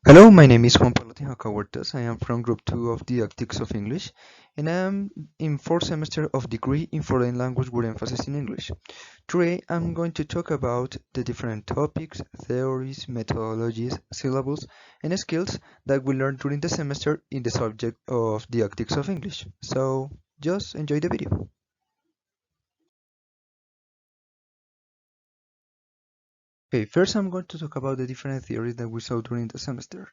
Hello, my name is Juan Pablo Huertas. I am from Group 2 of Didactics of English, and I am in 4th semester of degree in foreign language with emphasis in English. Today, I'm going to talk about the different topics, theories, methodologies, syllables, and skills that we learned during the semester in the subject of Didactics of English. So, just enjoy the video. Okay, first I'm going to talk about the different theories that we saw during the semester.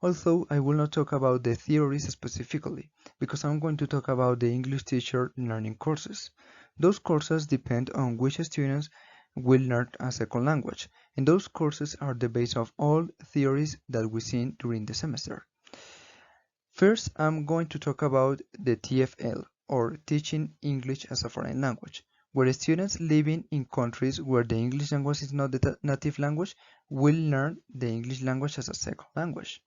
Although I will not talk about the theories specifically, because I'm going to talk about the English teacher learning courses. Those courses depend on which students will learn a second language, and those courses are the base of all theories that we see during the semester. First, I'm going to talk about the TFL, or Teaching English as a Foreign Language, where students living in countries where the English language is not the native language will learn the English language as a second language.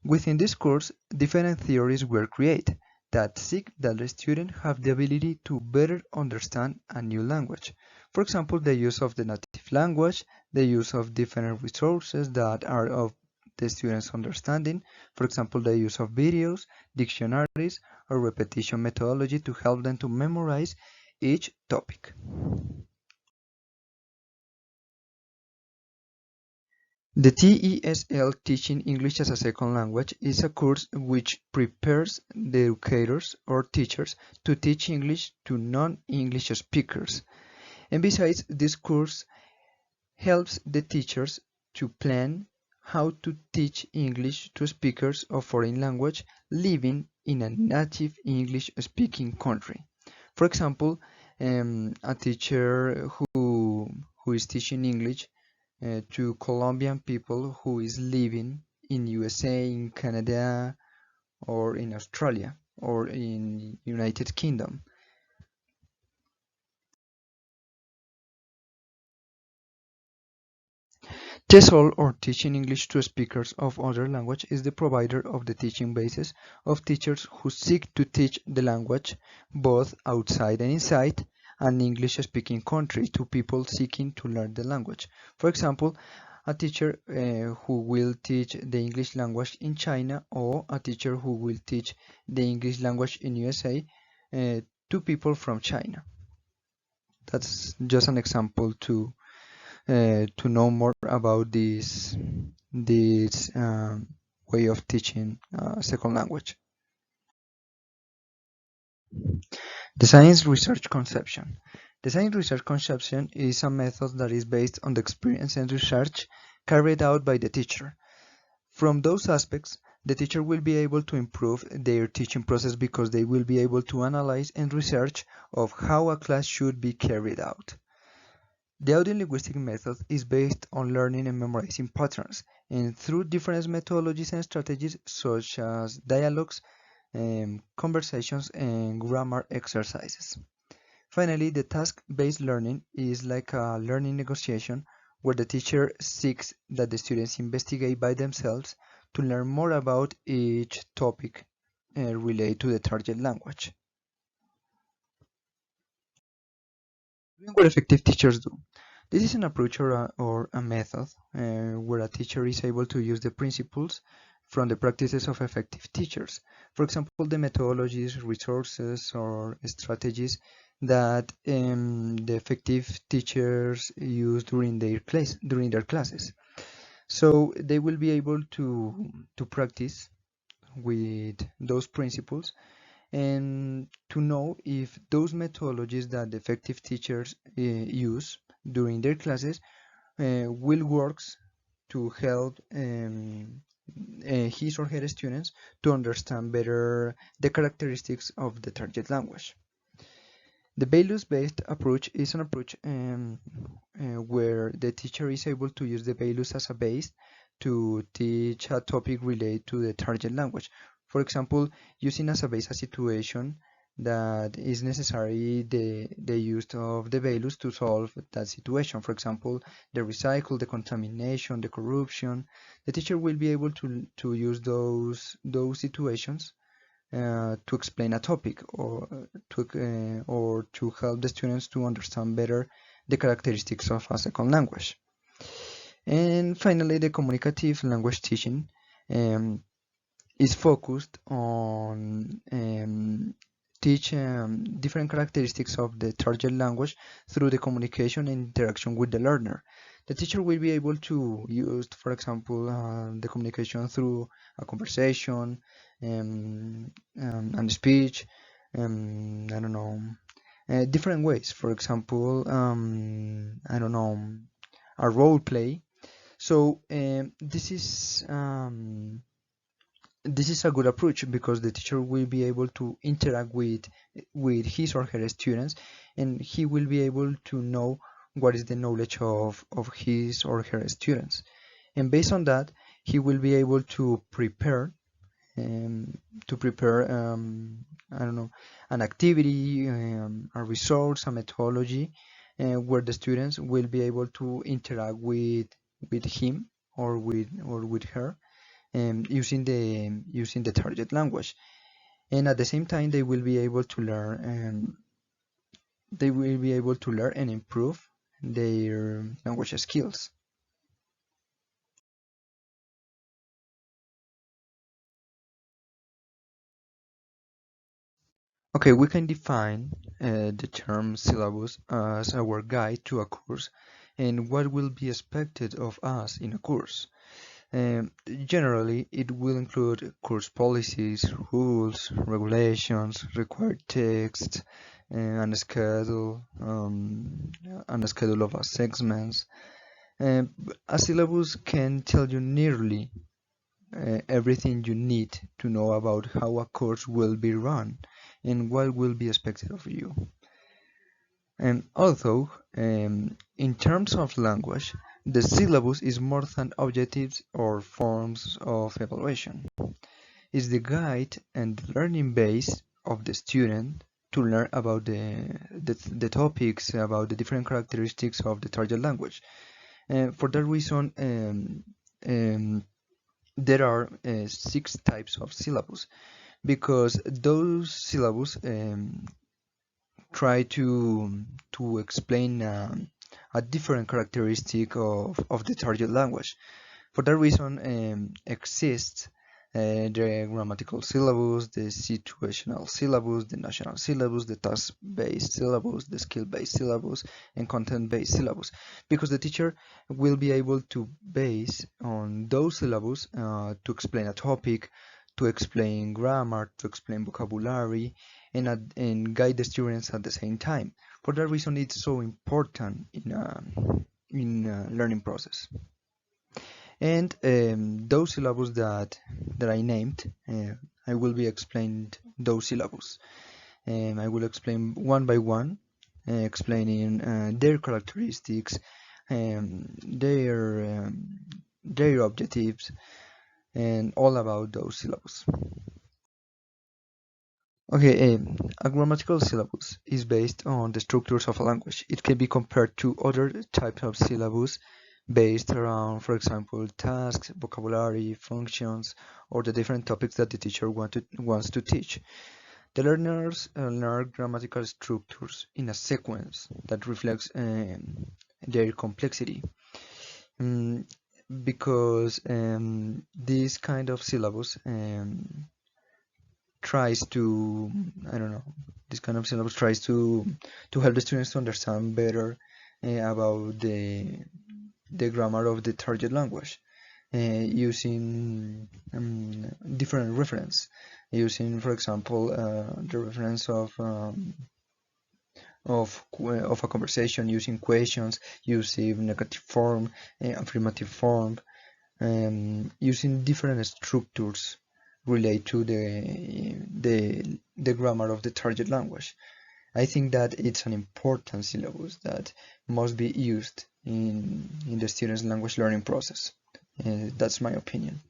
Within this course, different theories were created that seek that the student have the ability to better understand a new language. For example, the use of the native language, the use of different resources that are of the student's understanding, for example, the use of videos, dictionaries, or repetition methodology to help them to memorize each topic. The TESL Teaching English as a Second Language is a course which prepares the educators or teachers to teach English to non-English speakers. And besides, this course helps the teachers to plan how to teach English to speakers of foreign language living in a native English speaking country. For example, a teacher who is teaching English to Colombian people who is living in USA, in Canada, or in Australia, or in United Kingdom. TESOL, or Teaching English to Speakers of Other Language, is the provider of the teaching basis of teachers who seek to teach the language both outside and inside an English-speaking country to people seeking to learn the language. For example, a teacher who will teach the English language in China, or a teacher who will teach the English language in USA to people from China. That's just an example to know more about this way of teaching second language. The science research conception. The science research conception is a method that is based on the experience and research carried out by the teacher. From those aspects, the teacher will be able to improve their teaching process because they will be able to analyze and research of how a class should be carried out. The audio-linguistic method is based on learning and memorizing patterns, and through different methodologies and strategies such as dialogues, conversations, and grammar exercises. Finally, the task-based learning is like a learning negotiation where the teacher seeks that the students investigate by themselves to learn more about each topic related to the target language. Doing what effective teachers do. This is an approach or a method where a teacher is able to use the principles from the practices of effective teachers. For example, the methodologies, resources, or strategies that the effective teachers use during their classes. So they will be able to practice with those principles and to know if those methodologies that the effective teachers use during their classes will work to help his or her students to understand better the characteristics of the target language. The values-based approach is an approach where the teacher is able to use the values as a base to teach a topic related to the target language. For example, using as a base a situation that is necessary the use of the values to solve that situation. For example, the recycle, the contamination, the corruption. The teacher will be able to use those situations to explain a topic or to help the students to understand better the characteristics of a second language. And finally, the communicative language teaching um, is focused on teach different characteristics of the target language through the communication and interaction with the learner. The teacher will be able to use, for example, the communication through a conversation and speech, I don't know, different ways. For example, I don't know, a role play. So this is a good approach because the teacher will be able to interact with his or her students, and he will be able to know what is the knowledge of his or her students, and based on that he will be able um, to prepare I don't know, an activity, a resource, a methodology, where the students will be able to interact with him or with her, using the target language, and at the same time they will be able to learn and improve their language skills. Okay, we can define the term syllabus as our guide to a course and what will be expected of us in a course. Generally, it will include course policies, rules, regulations, required texts, and and a schedule of assessments. A syllabus can tell you nearly everything you need to know about how a course will be run and what will be expected of you. And although, in terms of language, the syllabus is more than objectives or forms of evaluation. It's the guide and learning base of the student to learn about the topics, about the different characteristics of the target language. For that reason, there are 6 types of syllabus because those syllabus try to explain a different characteristic of the target language. For that reason, exists the grammatical syllabus, the situational syllabus, the national syllabus, the task-based syllabus, the skill-based syllabus, and content-based syllabus. Because the teacher will be able to base on those syllabus to explain a topic, to explain grammar, to explain vocabulary, and guide the students at the same time. For that reason, it's so important in learning process. And those syllables that I named, I will be explained those syllables. I will explain one by one, explaining their characteristics, their objectives, and all about those syllables. Okay, a grammatical syllabus is based on the structures of a language. It can be compared to other types of syllabus based around, for example, tasks, vocabulary, functions, or the different topics that the teacher wants to teach. The learners learn grammatical structures in a sequence that reflects their complexity. Mm, because this kind of syllabus tries to, I don't know, this kind of syllabus tries to help the students to understand better about the grammar of the target language, using different reference, using, for example, the reference of a conversation, using questions, using negative form, affirmative form, using different structures relate to the grammar of the target language. I think that it's an important syllabus that must be used in the student's language learning process. That's my opinion.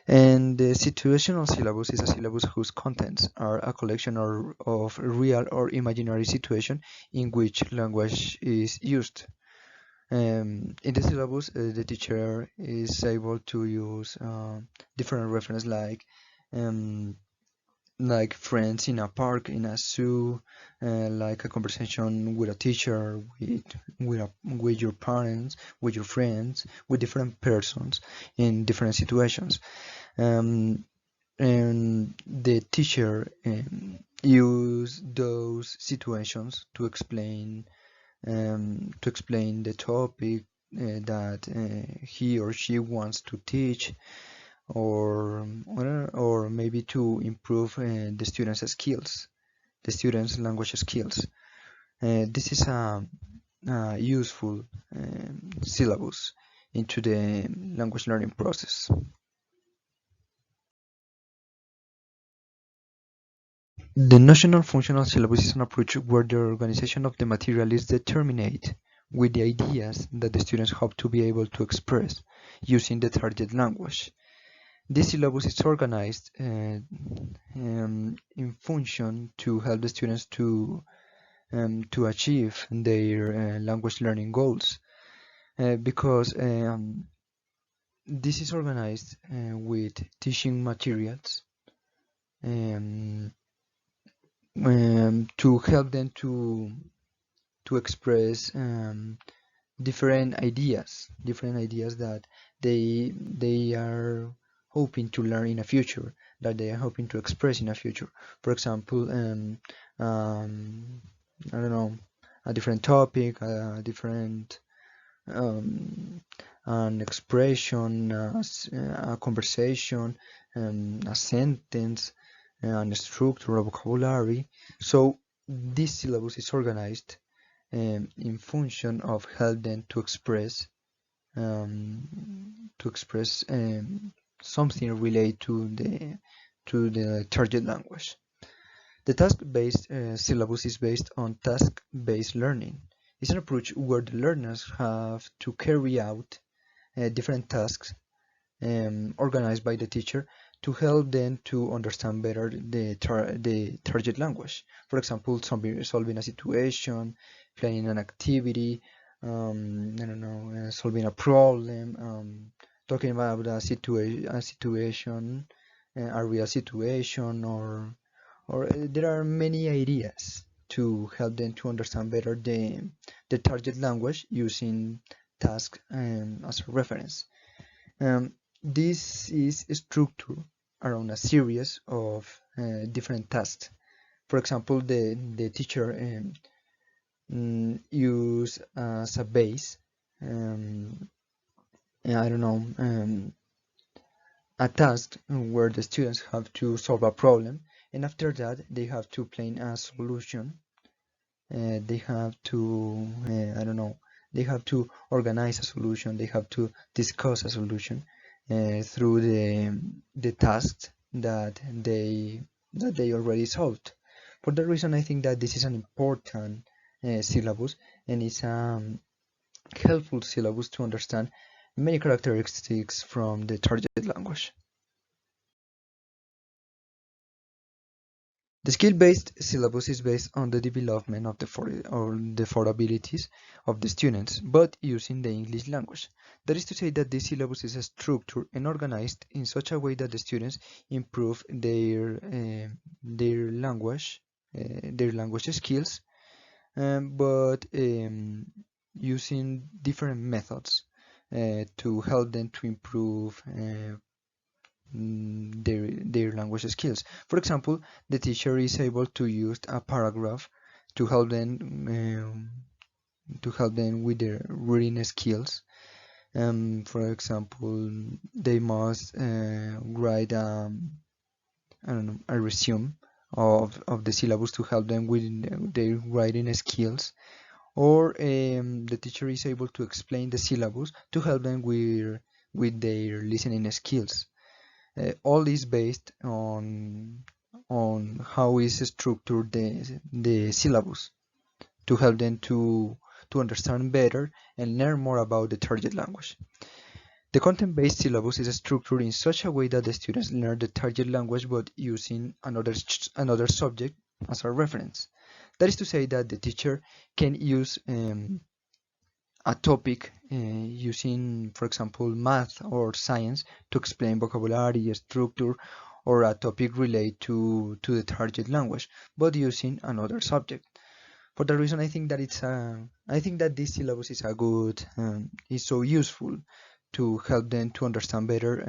And the situational syllabus is a syllabus whose contents are a collection of real or imaginary situation in which language is used. In the syllabus, the teacher is able to use different references um, like friends in a park, in a zoo, like a conversation with a teacher, with your parents, with your friends, with different persons in different situations. Um, and the teacher use those situations to explain the topic that he or she wants to teach, or maybe to improve the students' skills, the students' language skills. This is a useful syllabus into the language learning process. The National Functional Syllabus is an approach where the organization of the material is determined with the ideas that the students hope to be able to express using the target language. This syllabus is organized in function to help the students to achieve their language learning goals, because this is organized with teaching materials um, to help them to express different ideas that they are hoping to learn in the future, that they are hoping to express in the future. For example, um, I don't know, a different topic, a different um, an expression, a conversation, a sentence, and a structure, a vocabulary. So this syllabus is organized in function of help them to express something related to the target language. The task-based syllabus is based on task-based learning. It's an approach where the learners have to carry out different tasks organized by the teacher to help them to understand better the target language. For example, solving a situation, planning an activity, I don't know, solving a problem, talking about a situation, a real situation, or there are many ideas to help them to understand better the target language using task as a reference. This is structured around a series of different tasks. For example, the teacher use as a base, I don't know, a task where the students have to solve a problem, and after that they have to plan a solution. They have to, I don't know, they have to organize a solution. They have to discuss a solution through the tasks that they already solved. For that reason, I think that this is an important syllabus, and it's a helpful syllabus to understand many characteristics from the target language. The skill-based syllabus is based on the development of the four abilities of the students, but using the English language. That is to say that this syllabus is structured and organized in such a way that the students improve their language skills, but using different methods to help them to improve their language skills. For example, the teacher is able to use a paragraph to help them with their reading skills. For example, they must write I don't know, a resume of the syllabus to help them with their writing skills. Or the teacher is able to explain the syllabus to help them with their listening skills. All is based on how is structured the syllabus to help them to understand better and learn more about the target language. The content-based syllabus is structured in such a way that the students learn the target language but using another subject as a reference. That is to say that the teacher can use a topic using, for example, math or science to explain vocabulary, structure, or a topic related to the target language, but using another subject. For that reason, I think that this syllabus is a good, is so useful to help them to understand better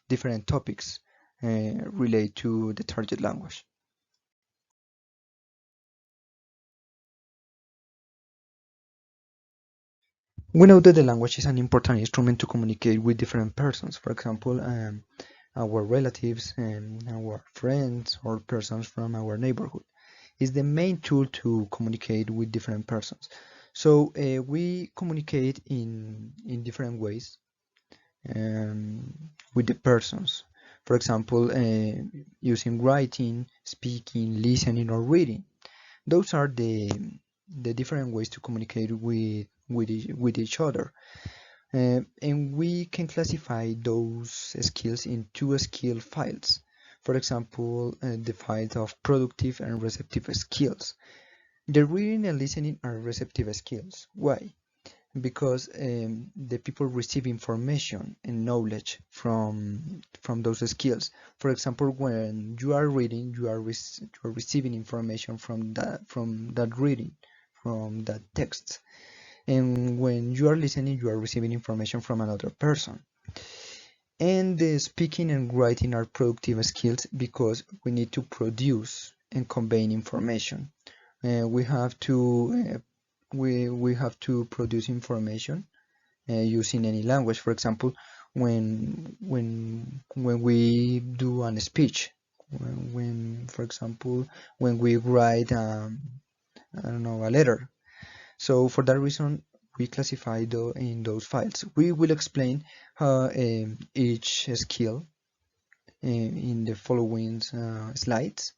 different topics relate to the target language. We know that the language is an important instrument to communicate with different persons. For example, our relatives and our friends or persons from our neighborhood is the main tool to communicate with different persons. So we communicate in different ways with the persons. For example, using writing, speaking, listening, or reading. Those are the different ways to communicate with each other. And we can classify those skills in two skill files. For example, the files of productive and receptive skills. The reading and listening are receptive skills. Why? Because the people receive information and knowledge from those skills. For example, when you are reading, you are receiving information from that reading, from that text. And when you are listening, you are receiving information from another person. And the speaking and writing are productive skills because we need to produce and convey information. We have to we have to produce information using any language. For example, when we do a speech, for example, when we write I don't know, a letter. So for that reason, we classify in those files. We will explain how each skill in the following slides,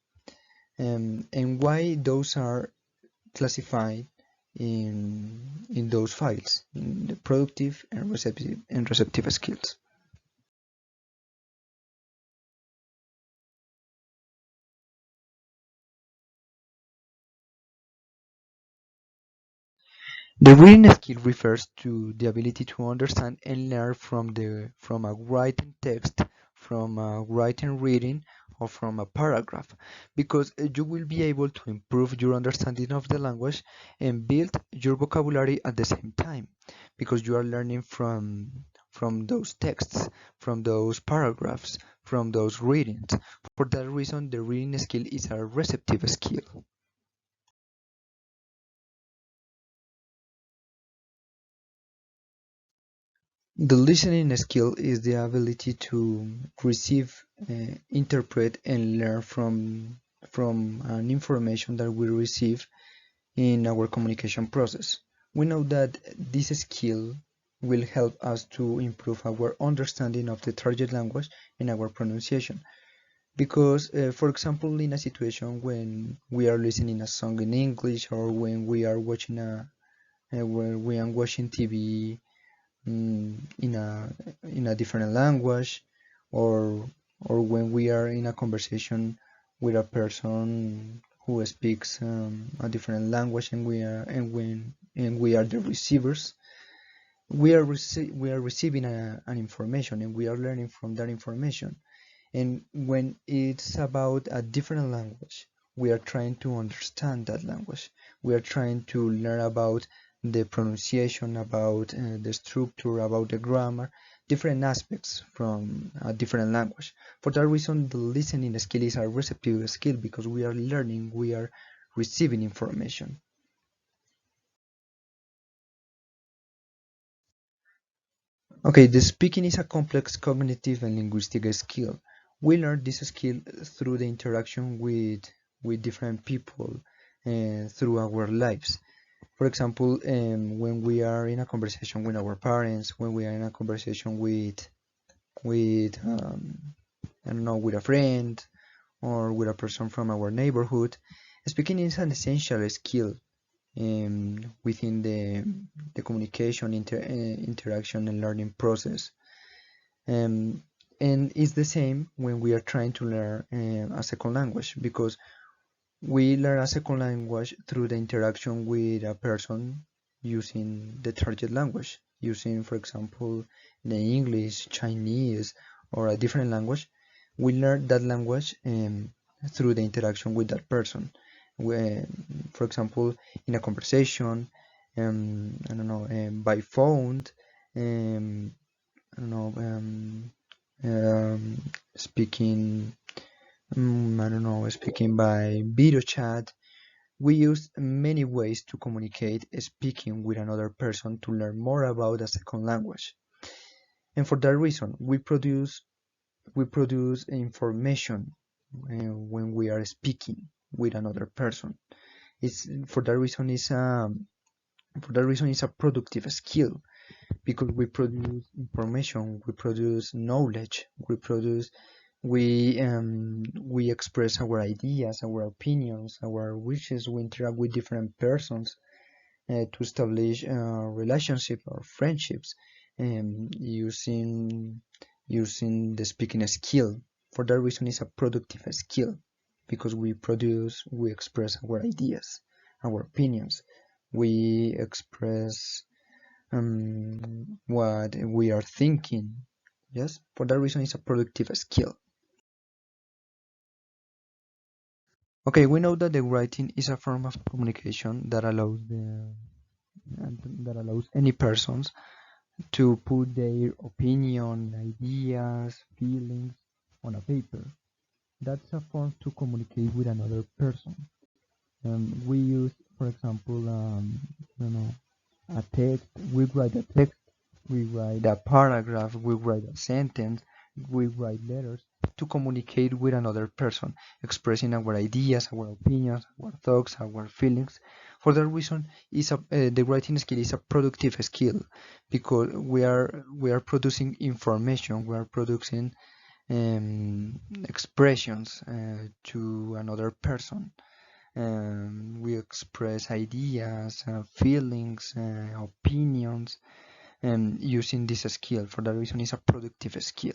and why those are classified in those files, in the productive and receptive skills. The reading skill refers to the ability to understand and learn from a written text, from a written reading, or from a paragraph, because you will be able to improve your understanding of the language and build your vocabulary at the same time, because you are learning from those texts, from those paragraphs, from those readings. For that reason, the reading skill is a receptive skill. The listening skill is the ability to receive, interpret, and learn from an information that we receive in our communication process. We know that this skill will help us to improve our understanding of the target language and our pronunciation. Because, for example, in a situation when we are listening a song in English or when we are watching when we are watching TV in a different language, or when we are in a conversation with a person who speaks a different language, and we are the receivers, we are receiving an information and we are learning from that information. And when it's about a different language, we are trying to understand that language. We are trying to learn about the pronunciation, about the structure, about the grammar, different aspects from a different language. For that reason, the listening skill is a receptive skill because we are learning, we are receiving information. Okay, the speaking is a complex cognitive and linguistic skill. We learn this skill through the interaction with different people through our lives. For example, when we are in a conversation with our parents, when we are in a conversation with I don't know, with a friend or with a person from our neighborhood, speaking is an essential skill within the communication, interaction, and learning process. Um, and it's the same when we are trying to learn a second language, because we learn a second language through the interaction with a person using the target language, using, for example, the English, Chinese, or a different language. We learn that language through the interaction with that person. For example, in a conversation, I don't know, by phone, um, I don't know, um, speaking, I don't know, speaking by video chat. We use many ways to communicate speaking with another person to learn more about a second language. And for that reason, we produce information when we are speaking with another person. It's for that reason it's a productive skill because we produce information, we produce knowledge, we express our ideas, our opinions, our wishes. We interact with different persons to establish relationships or friendships using the speaking skill. For that reason, it's a productive skill because we express our ideas, our opinions. We express what we are thinking. Yes, for that reason, it's a productive skill. Okay, we know that the writing is a form of communication that allows any persons to put their opinion, ideas, feelings on a paper. That's a form to communicate with another person. We use, for example, I don't know, a text. We write a text, we write a paragraph, we write a sentence, we write letters to communicate with another person, expressing our ideas, our opinions, our thoughts, our feelings. For that reason, the writing skill is a productive skill because we are producing information, we are producing expressions to another person. We express ideas, feelings, opinions, using this skill. For that reason, it's a productive skill.